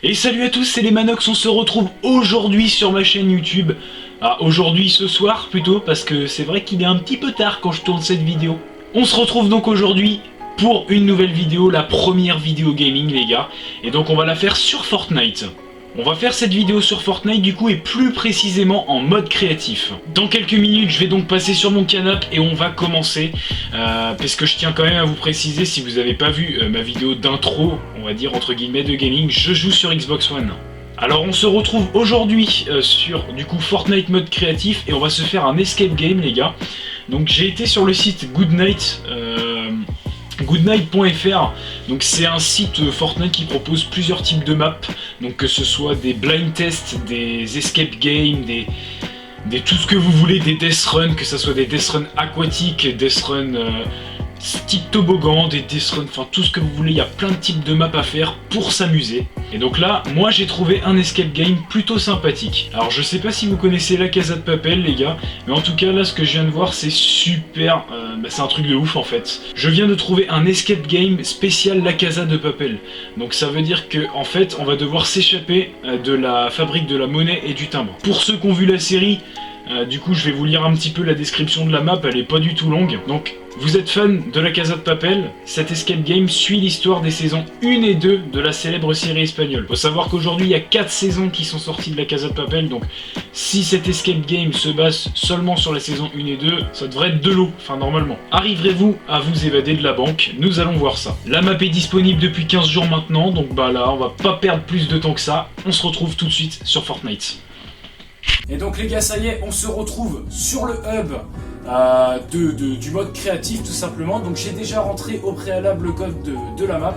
Et salut à tous, c'est les Manox, on se retrouve aujourd'hui sur ma chaîne YouTube. Aujourd'hui, ce soir plutôt, parce que c'est vrai qu'il est un petit peu tard quand je tourne cette vidéo. On se retrouve donc aujourd'hui pour une nouvelle vidéo, la première vidéo gaming les gars. Et donc on va la faire sur Fortnite. On va faire cette vidéo sur Fortnite du coup et plus précisément en mode créatif. Dans quelques minutes je vais donc passer sur mon canapé et on va commencer. Parce que je tiens quand même à vous préciser, si vous n'avez pas vu ma vidéo d'intro, on va dire entre guillemets de gaming, je joue sur Xbox One. Alors on se retrouve aujourd'hui sur du coup Fortnite mode créatif et on va se faire un escape game les gars. Donc j'ai été sur le site Goodnight. Goodnight.fr, donc c'est un site Fortnite qui propose plusieurs types de maps, donc que ce soit des blind tests, des escape games, des tout ce que vous voulez, des death runs, que ce soit des death runs aquatiques, death runs type toboggan, des death runs, enfin tout ce que vous voulez, il y a plein de types de maps à faire pour s'amuser. Et donc là, moi j'ai trouvé un escape game plutôt sympathique. Alors je sais pas si vous connaissez La Casa de Papel les gars, mais en tout cas là ce que je viens de voir c'est super, c'est un truc de ouf en fait. Je viens de trouver un escape game spécial La Casa de Papel. Donc ça veut dire que en fait on va devoir s'échapper de la fabrique de la monnaie et du timbre. Pour ceux qui ont vu la série, du coup je vais vous lire un petit peu la description de la map, elle est pas du tout longue. Donc vous êtes fan de La Casa de Papel, cet escape game suit l'histoire des saisons 1 et 2 de la célèbre série espagnole. Faut savoir qu'aujourd'hui il y a 4 saisons qui sont sorties de La Casa de Papel, donc si cet escape game se base seulement sur la saison 1 et 2, ça devrait être de l'eau, enfin normalement. Arriverez-vous à vous évader de la banque? Nous allons voir ça. La map est disponible depuis 15 jours maintenant, donc bah là on va pas perdre plus de temps que ça, on se retrouve tout de suite sur Fortnite. Et donc les gars, ça y est, on se retrouve sur le hub du mode créatif tout simplement. Donc j'ai déjà rentré au préalable le code de la map.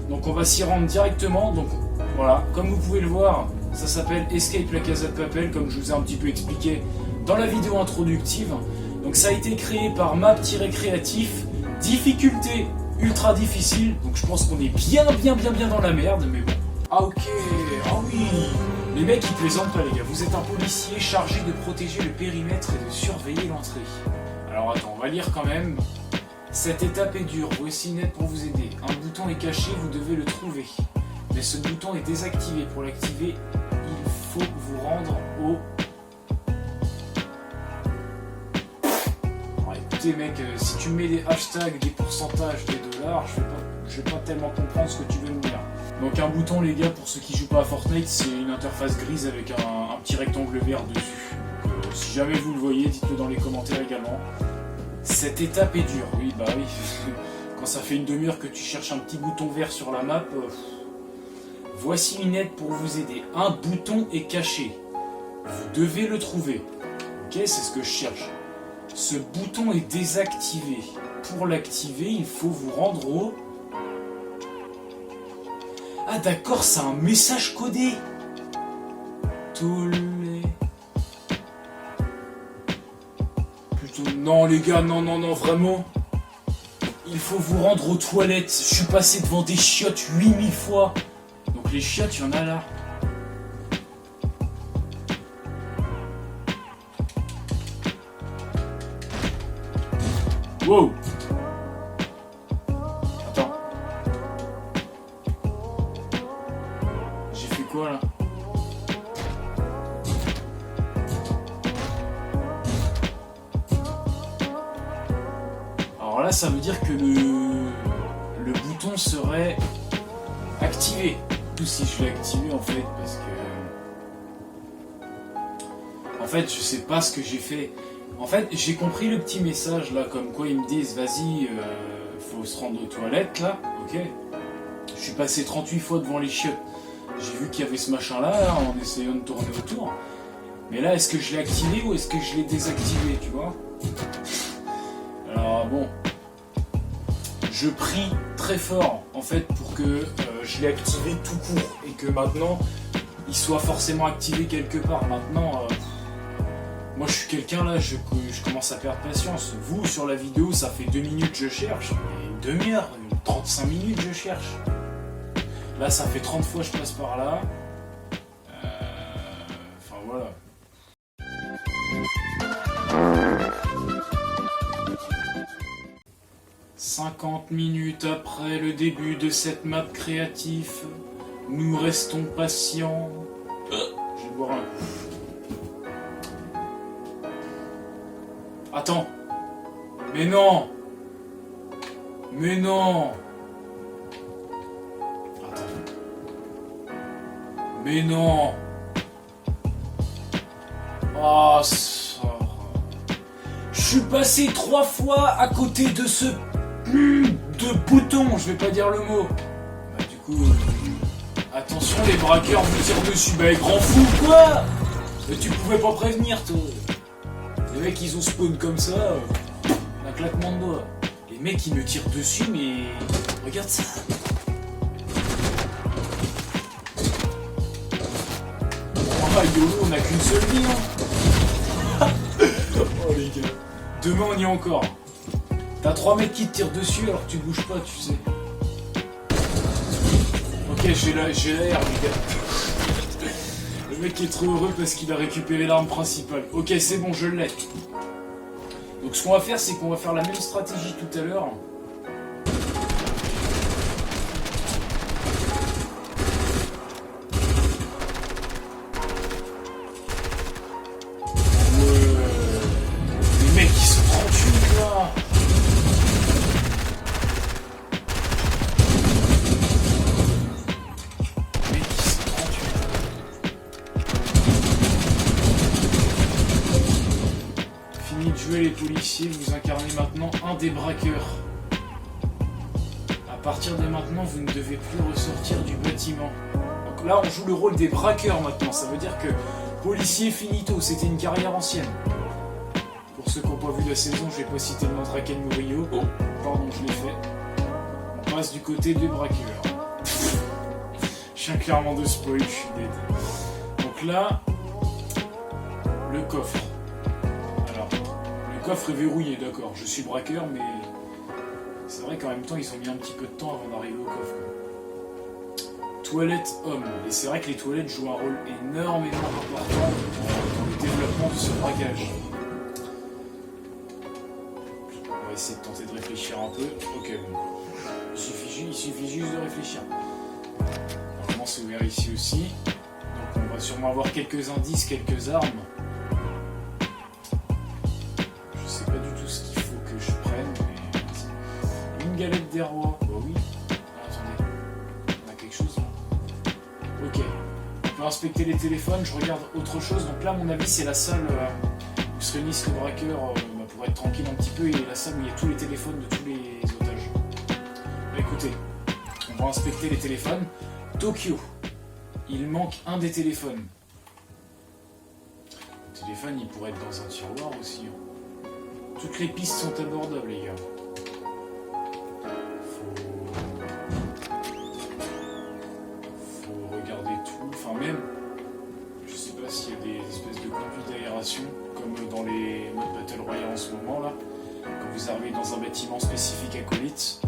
Donc on va s'y rendre directement. Donc voilà, comme vous pouvez le voir, ça s'appelle Escape La Casa de Papel, comme je vous ai un petit peu expliqué dans la vidéo introductive. Donc ça a été créé par map-créatif, difficulté ultra difficile. Donc je pense qu'on est bien dans la merde, mais bon. Ah ok, ah oui. Les mecs ils plaisantent pas les gars, vous êtes un policier chargé de protéger le périmètre et de surveiller l'entrée. Alors attends, on va lire quand même. Cette étape est dure, voici une aide pour vous aider. Un bouton est caché, vous devez le trouver. Mais ce bouton est désactivé. Pour l'activer, il faut vous rendre au... Alors écoutez mec, si tu mets des hashtags, des pourcentages, des dollars, je vais pas tellement comprendre ce que tu veux me dire. Donc un bouton les gars, pour ceux qui jouent pas à Fortnite, c'est une interface grise avec un petit rectangle vert dessus. Donc, si jamais vous le voyez, dites-le dans les commentaires également. Cette étape est dure, oui bah oui. Quand ça fait une demi-heure que tu cherches un petit bouton vert sur la map, voici une aide pour vous aider. Un bouton est caché. Vous devez le trouver. Ok, c'est ce que je cherche. Ce bouton est désactivé. Pour l'activer, il faut vous rendre au... Ah d'accord, c'est un message codé. Tous les... Plutôt... Non les gars, non, vraiment. Il faut vous rendre aux toilettes. Je suis passé devant des chiottes 8000 fois. Donc les chiottes, il y en a là. Wow. Quoi là? Alors là ça veut dire que le bouton serait activé. Ou si je l'ai activé en fait parce que... En fait je sais pas ce que j'ai fait. En fait j'ai compris le petit message là comme quoi ils me disent vas-y faut se rendre aux toilettes là. Ok. Je suis passé 38 fois devant les chiottes. J'ai vu qu'il y avait ce machin là en essayant de tourner autour. Mais là, est-ce que je l'ai activé ou est-ce que je l'ai désactivé, tu vois? Alors bon, je prie très fort en fait pour que je l'ai activé tout court et que maintenant il soit forcément activé quelque part. Maintenant, moi je suis quelqu'un là, je commence à perdre patience. Vous sur la vidéo, ça fait 2 minutes je cherche, et une demi-heure, 35 minutes je cherche. Là, ça fait 30 fois que je passe par là. Enfin, voilà. 50 minutes après le début de cette map créative, Nous restons patients. Je vais boire un coup. Attends. Mais non. Mais non. Attends. Mais non. Oh, ça. Je suis passé 3 fois à côté de ce... de bouton, je vais pas dire le mot. Bah du coup... attention, les braqueurs vous tirent dessus. Bah grand fou quoi. Mais tu pouvais pas prévenir toi. Les mecs ils ont spawn comme ça, un claquement de doigts. Les mecs ils me tirent dessus mais... regarde ça. Ah YOLO, on a qu'une seule vie hein. Oh les gars. Demain on y est encore. T'as 3 mecs qui te tirent dessus alors que tu bouges pas, tu sais. Ok, j'ai la R, les gars. Le mec est trop heureux parce qu'il a récupéré l'arme principale. Ok, c'est bon, je l'ai. Donc ce qu'on va faire, c'est qu'on va faire la même stratégie tout à l'heure. Les mecs, ils sont 38 là. Les policiers, vous incarnez maintenant un des braqueurs. À partir de maintenant, vous ne devez plus ressortir du bâtiment. Donc là, on joue le rôle des braqueurs maintenant. Ça veut dire que policier finito, c'était une carrière ancienne. Pour ceux qui n'ont pas vu la saison, je vais pas citer le nom de Raquel Murillo. Oh, pardon, je l'ai fait. On passe du côté des braqueurs. Je viens clairement de spoil, je suis dead. Donc là, le coffre. Le coffre est verrouillé, d'accord. Je suis braqueur, mais c'est vrai qu'en même temps, ils ont mis un petit peu de temps avant d'arriver au coffre. Toilette homme. Et c'est vrai que les toilettes jouent un rôle énormément important dans le développement de ce braquage. On va essayer de tenter de réfléchir un peu. Ok, bon. Il suffit juste de réfléchir. Normalement, c'est ouvert ici aussi. Donc on va sûrement avoir quelques indices, quelques armes. Galette des rois. Bah oui. Ah, attendez. On a quelque chose là. Ok. On peut inspecter les téléphones. Je regarde autre chose. Donc là, à mon avis, c'est la salle où se réunissent les braqueurs pour être tranquille un petit peu. Et la salle où il y a tous les téléphones de tous les otages. Bah, écoutez, on va inspecter les téléphones. Tokyo. Il manque un des téléphones. Le téléphone, il pourrait être dans un tiroir aussi. Hein. Toutes les pistes sont abordables, les gars. Même, je sais pas s'il y a des espèces de conduits d'aération, comme dans les modes Battle Royale en ce moment là. Quand vous arrivez dans un bâtiment spécifique acolyte,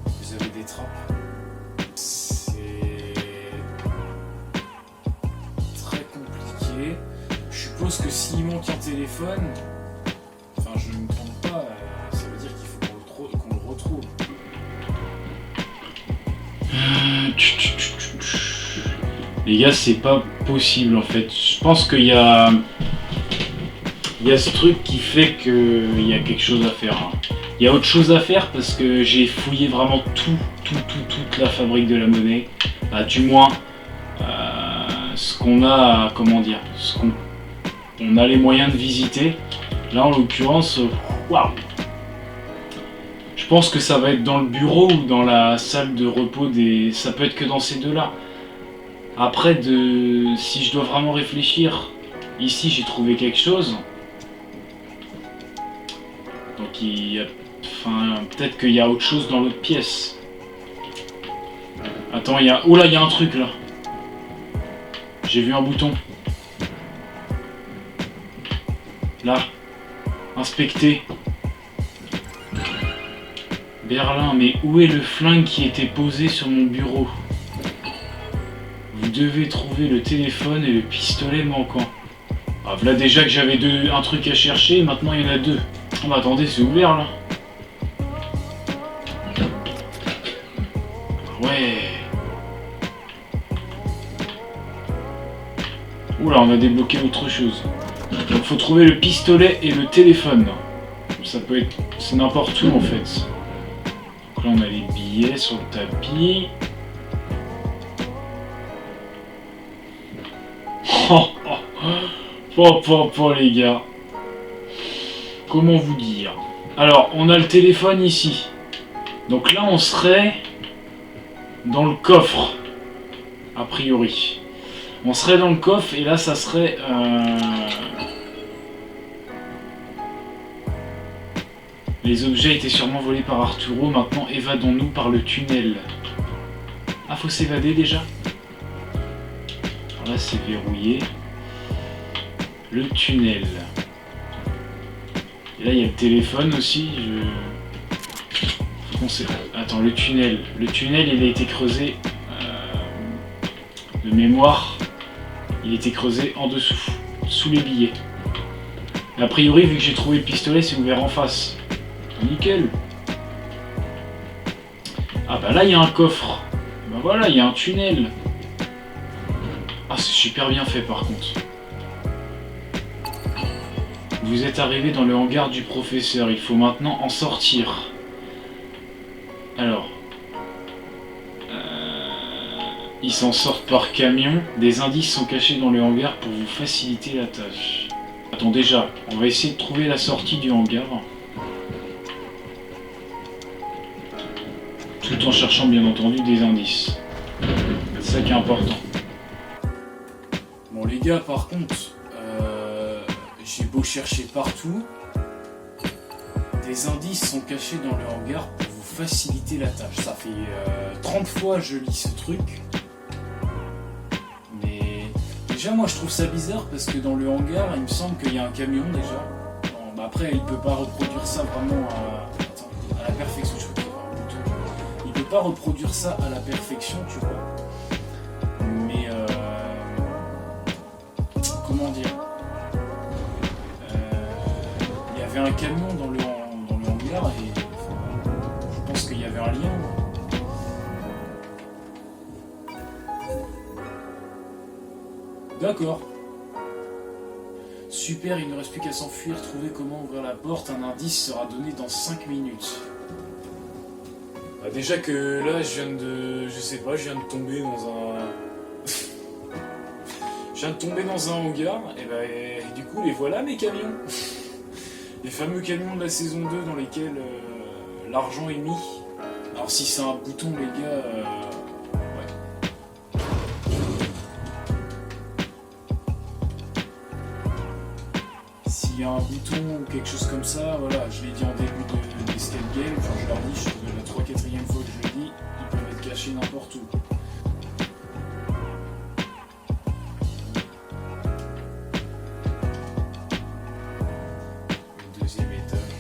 vous avez des trappes. C'est très compliqué. Je suppose que s'il manque un téléphone, enfin je ne me trompe pas, ça veut dire qu'il faut qu'on le retrouve. Les gars, c'est pas possible en fait. Je pense qu'il y a ce truc qui fait qu'il y a quelque chose à faire. Hein. Il y a autre chose à faire parce que j'ai fouillé vraiment toute la fabrique de la monnaie. Du moins, ce qu'on a, comment dire, ce qu'on a les moyens de visiter. Là, en l'occurrence, waouh! Je pense que ça va être dans le bureau ou dans la salle de repos des. Ça peut être que dans ces deux-là. Après, si je dois vraiment réfléchir, ici j'ai trouvé quelque chose. Donc peut-être qu'il y a autre chose dans l'autre pièce. Attends, oh là, il y a un truc là. J'ai vu un bouton. Là. Inspecter. Berlin, mais où est le flingue qui était posé sur mon bureau ? Vous devez trouver le téléphone et le pistolet manquant. Ah, voilà déjà que j'avais un truc à chercher, maintenant il y en a 2. Oh, bah attendez, c'est ouvert là. Ouais. Oula, on a débloqué autre chose. Donc faut trouver le pistolet et le téléphone. Ça peut être... c'est n'importe où en fait. Donc là on a les billets sur le tapis. Les gars. Comment vous dire? Alors, on a le téléphone ici. Donc là, on serait dans le coffre. A priori. On serait dans le coffre et là, ça serait... Les objets étaient sûrement volés par Arturo. Maintenant, évadons-nous par le tunnel. Ah, faut s'évader déjà? Alors là, c'est verrouillé. Le tunnel. Et là, il y a le téléphone aussi. Faut qu'on sait... Attends, le tunnel. Le tunnel, il a été creusé... de mémoire. Il a été creusé en dessous. Sous les billets. A priori, vu que j'ai trouvé le pistolet, c'est ouvert en face. Nickel. Ah bah là, il y a un coffre. Bah voilà, il y a un tunnel. Ah, c'est super bien fait par contre. Vous êtes arrivé dans le hangar du professeur. Il faut maintenant en sortir. Alors... ils s'en sortent par camion. Des indices sont cachés dans le hangar pour vous faciliter la tâche. Attends, déjà, on va essayer de trouver la sortie du hangar. Tout en cherchant bien entendu des indices. C'est ça qui est important. Bon les gars, par contre, j'ai beau chercher partout, des indices sont cachés dans le hangar pour vous faciliter la tâche. Ça fait 30 fois je lis ce truc. Mais déjà moi je trouve ça bizarre parce que dans le hangar il me semble qu'il y a un camion déjà. Bon, bah après il peut pas reproduire ça vraiment à la perfection. Je crois qu'il y a un bouton. Il peut pas reproduire ça à la perfection, tu vois. Mais comment dire, il y avait un camion dans le hangar et je pense qu'il y avait un lien. D'accord. Super, il ne reste plus qu'à s'enfuir, trouver comment ouvrir la porte. Un indice sera donné dans 5 minutes. Bah déjà que là, je viens de tomber dans un... je viens de tomber dans un hangar, et du coup, les voilà mes camions. Les fameux camions de la saison 2 dans lesquels l'argent est mis. Alors si c'est un bouton, les gars... ouais. S'il y a un bouton ou quelque chose comme ça, voilà, je l'ai dit en début d'Escape Game, enfin je leur dis, c'est la 3-4e fois que je le dis, ils peuvent être cachés n'importe où. Le 2e étage.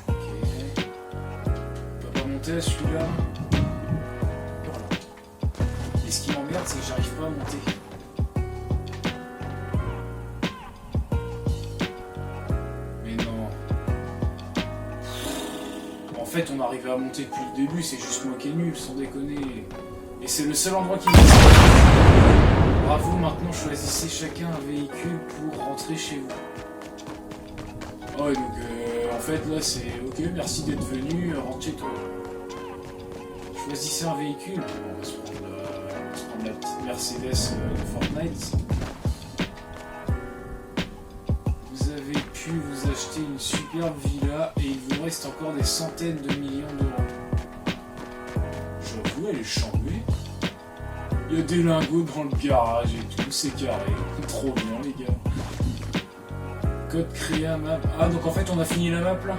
Ok. On peut pas monter à celui-là. Voilà. Et ce qui m'emmerde, c'est que j'arrive pas à monter. En fait, on arrivait à monter depuis le début, c'est juste moi qui est nul, sans déconner. Et c'est le seul endroit qui me reste. Bravo, maintenant choisissez chacun un véhicule pour rentrer chez vous. Oh, et donc en fait là c'est ok, merci d'être venu, rentre chez toi. Choisissez un véhicule. Bon, on va se prendre la petite Mercedes de Fortnite. Vous avez pu vous acheter une superbe villa et il vous reste encore des centaines de millions d'euros. J'avoue, elle est chambée. Il y a des lingots dans le garage et tout, c'est carré. Trop bien les gars. Code créé à map. Ah donc en fait on a fini la map là.